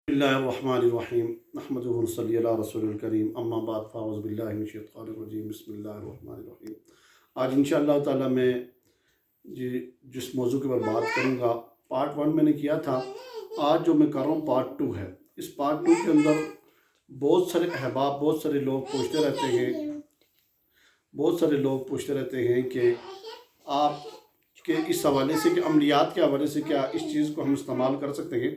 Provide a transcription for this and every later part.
اللہ الرحمن الرحیم نحمدہ و نصلی علی رسول الکریم اما بعد فاعوذ باللہ من الشیطان الرجیم بسم اللہ الرحمن الرحیم۔ آج انشاءاللہ تعالی میں جس موضوع کے بارے بات کروں گا، پارٹ 1 میں نے کیا تھا، آج جو میں کر رہا ہوں پارٹ 2 ہے۔ اس پارٹ 2 کے اندر بہت سارے احباب، بہت سارے لوگ پوچھتے رہتے ہیں کہ آپ کے اس حوالے سے، کہ عملیات کے حوالے سے کیا اس چیز کو ہم استعمال کر سکتے ہیں؟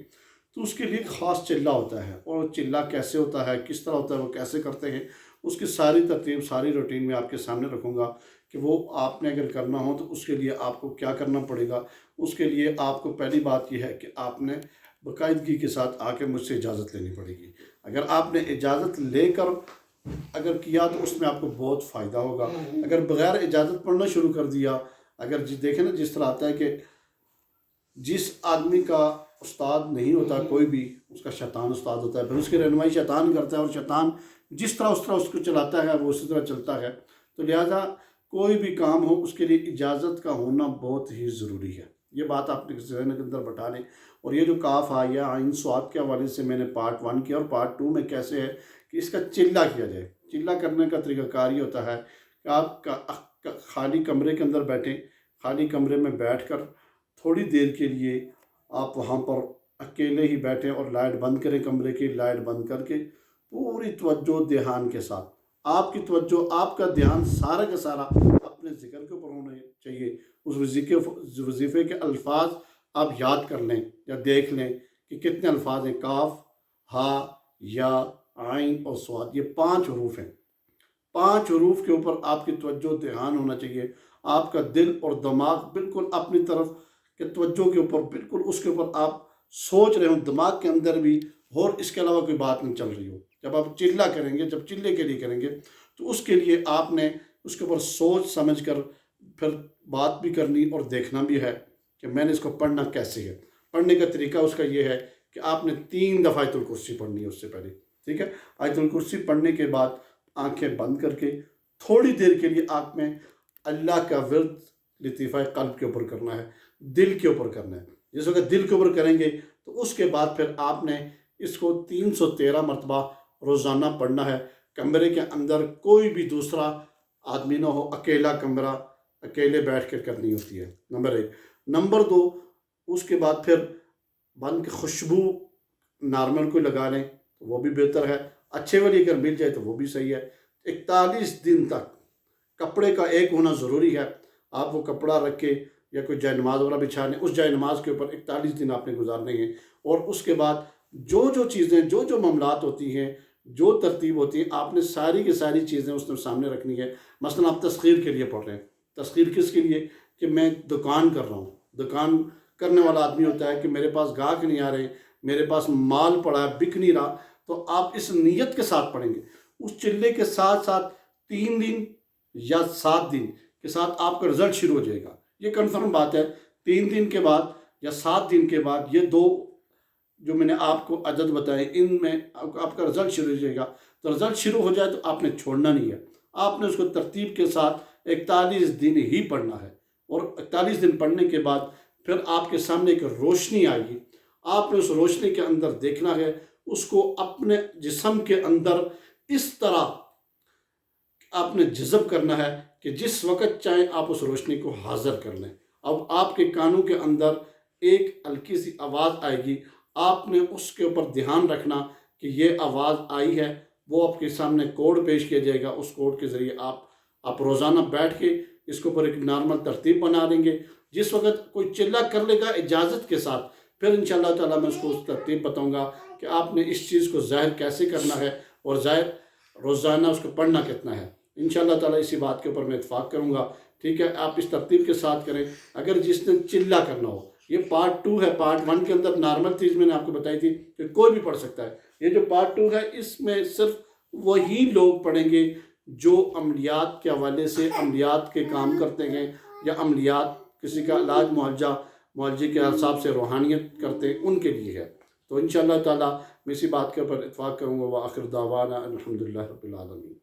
تو اس کے لیے ایک خاص چلہ ہوتا ہے، اور چلہ کیسے ہوتا ہے، کس طرح ہوتا ہے، وہ کیسے کرتے ہیں، اس کی ساری ترتیب، ساری روٹین میں آپ کے سامنے رکھوں گا کہ وہ آپ نے اگر کرنا ہو تو اس کے لیے آپ کو کیا کرنا پڑے گا۔ اس کے لیے آپ کو پہلی بات یہ ہے کہ آپ نے باقاعدگی کے ساتھ آ کے مجھ سے اجازت لینی پڑے گی۔ اگر آپ نے اجازت لے کر اگر کیا تو اس میں آپ کو بہت فائدہ ہوگا۔ اگر بغیر اجازت پڑھنا شروع کر دیا، اگر دیکھیں نا، جس طرح آتا ہے کہ جس آدمی کا استاد نہیں ہوتا کوئی بھی، اس کا شیطان استاد ہوتا ہے، پھر اس کی رہنمائی شیطان کرتا ہے، اور شیطان جس طرح اس کو چلاتا ہے وہ اسی طرح چلتا ہے۔ تو لہٰذا کوئی بھی کام ہو اس کے لیے اجازت کا ہونا بہت ہی ضروری ہے۔ یہ بات آپ نے ذہن کے اندر بٹھا لیں۔ اور یہ جو کاف ہا یا عین صاد کے حوالے سے میں نے پارٹ 1 کیا، اور پارٹ 2 میں کیسے ہے کہ اس کا چلہ کیا جائے۔ چلہ کرنے کا طریقہ کار یہ ہوتا ہے کہ آپ خالی کمرے کے اندر بیٹھیں، خالی کمرے میں بیٹھ کر تھوڑی دیر کے لیے آپ وہاں پر اکیلے ہی بیٹھیں، اور لائٹ بند کریں، کمرے کی لائٹ بند کر کے پوری توجہ دھیان کے ساتھ، آپ کی توجہ، آپ کا دھیان سارا کا سارا اپنے ذکر کے اوپر ہونا چاہیے۔ اس وظیفے کے الفاظ آپ یاد کر لیں یا دیکھ لیں کہ کتنے الفاظ ہیں۔ کاف، ہا، یا، عین اور صاد، یہ 5 حروف ہیں۔ 5 حروف کے اوپر آپ کی توجہ دھیان ہونا چاہیے۔ آپ کا دل اور دماغ بالکل اپنی طرف کہ توجہ کے اوپر، بالکل اس کے اوپر آپ سوچ رہے ہوں، دماغ کے اندر بھی، اور اس کے علاوہ کوئی بات نہیں چل رہی ہو۔ جب آپ چلہ کریں گے، جب چلے کے لیے کریں گے تو اس کے لیے آپ نے اس کے اوپر سوچ سمجھ کر پھر بات بھی کرنی اور دیکھنا بھی ہے کہ میں نے اس کو پڑھنا کیسے ہے۔ پڑھنے کا طریقہ اس کا یہ ہے کہ آپ نے 3 دفعہ آیت الکرسی پڑھنی ہے اس سے پہلے، ٹھیک ہے؟ آیت الکرسی پڑھنے کے بعد آنکھیں بند کر کے تھوڑی دیر کے لیے آپ میں اللہ کا ورد لطیفہ قلب کے اوپر کرنا ہے، دل کے اوپر کرنا ہے۔ جس وقت دل کے اوپر کریں گے تو اس کے بعد پھر آپ نے اس کو 313 مرتبہ روزانہ پڑھنا ہے۔ کمرے کے اندر کوئی بھی دوسرا آدمی نہ ہو، اکیلا کمرہ، اکیلے بیٹھ کر کرنی ہوتی ہے، نمبر 1۔ نمبر 2، اس کے بعد پھر بند کی خوشبو نارمل کو لگا لیں تو وہ بھی بہتر ہے، اچھے والی اگر مل جائے تو وہ بھی صحیح ہے۔ 41 دن تک کپڑے کا ایک ہونا ضروری ہے۔ آپ وہ کپڑا رکھ کے یا کوئی جائے نماز وغیرہ بچھا لیں، اس جائے نماز کے اوپر 41 دن آپ نے گزارنے ہیں۔ اور اس کے بعد جو چیزیں، جو معاملات ہوتی ہیں، جو ترتیب ہوتی ہے، آپ نے ساری کی ساری چیزیں اس نے سامنے رکھنی ہے۔ مثلا آپ تسخیر کے لیے پڑھ رہے ہیں، تسخیر کس کے لیے؟ کہ میں دکان کر رہا ہوں۔ دکان کرنے والا آدمی ہوتا ہے کہ میرے پاس گاہک نہیں آ رہے، میرے پاس مال پڑا ہے، بک نہیں رہا، تو آپ اس نیت کے ساتھ پڑھیں گے۔ اس چلے کے ساتھ ساتھ 3 دن یا 7 دن کے ساتھ آپ کا رزلٹ شروع ہو جائے گا۔ یہ کنفرم بات ہے۔ 3 دن کے بعد یا 7 دن کے بعد یہ 2 جو میں نے آپ کو عدد بتائے، ان میں آپ کا رزلٹ شروع ہو جائے گا۔ تو رزلٹ شروع ہو جائے تو آپ نے چھوڑنا نہیں ہے، آپ نے اس کو ترتیب کے ساتھ 41 دن ہی پڑھنا ہے۔ اور 41 دن پڑھنے کے بعد پھر آپ کے سامنے ایک روشنی آئے گی، آپ نے اس روشنی کے اندر دیکھنا ہے، اس کو اپنے جسم کے اندر اس طرح آپ نے جذب کرنا ہے کہ جس وقت چاہیں آپ اس روشنی کو حاضر کر لیں۔ اب آپ کے کانوں کے اندر ایک ہلکی سی آواز آئے گی، آپ نے اس کے اوپر دھیان رکھنا کہ یہ آواز آئی ہے، وہ آپ کے سامنے کوڈ پیش کیا جائے گا۔ اس کوڈ کے ذریعے آپ روزانہ بیٹھ کے اس کے اوپر ایک نارمل ترتیب بنا لیں گے۔ جس وقت کوئی چلہ کر لے گا اجازت کے ساتھ، پھر انشاءاللہ تعالیٰ میں اس کو ترتیب بتاؤں گا کہ آپ نے اس چیز کو ظاہر کیسے کرنا ہے، اور ظاہر روزانہ اس کو پڑھنا کتنا ہے۔ انشاءاللہ تعالیٰ اسی بات کے اوپر میں اتفاق کروں گا، ٹھیک ہے؟ آپ اس ترتیب کے ساتھ کریں۔ اگر جس نے چلہ کرنا ہو، یہ پارٹ 2 ہے۔ پارٹ 1 کے اندر نارمل چیز میں نے آپ کو بتائی تھی کہ کوئی بھی پڑھ سکتا ہے۔ یہ جو پارٹ 2 ہے، اس میں صرف وہی لوگ پڑھیں گے جو عملیات کے حوالے سے عملیات کے کام کرتے ہیں، یا عملیات کسی کا علاج معالجے کے حساب سے روحانیت کرتے ہیں، ان کے لیے ہے۔ تو انشاءاللہ تعالیٰ میں اسی بات کے اوپر اتفاق کروں گا۔ وآخر دعوانا الحمدللہ رب العالمین۔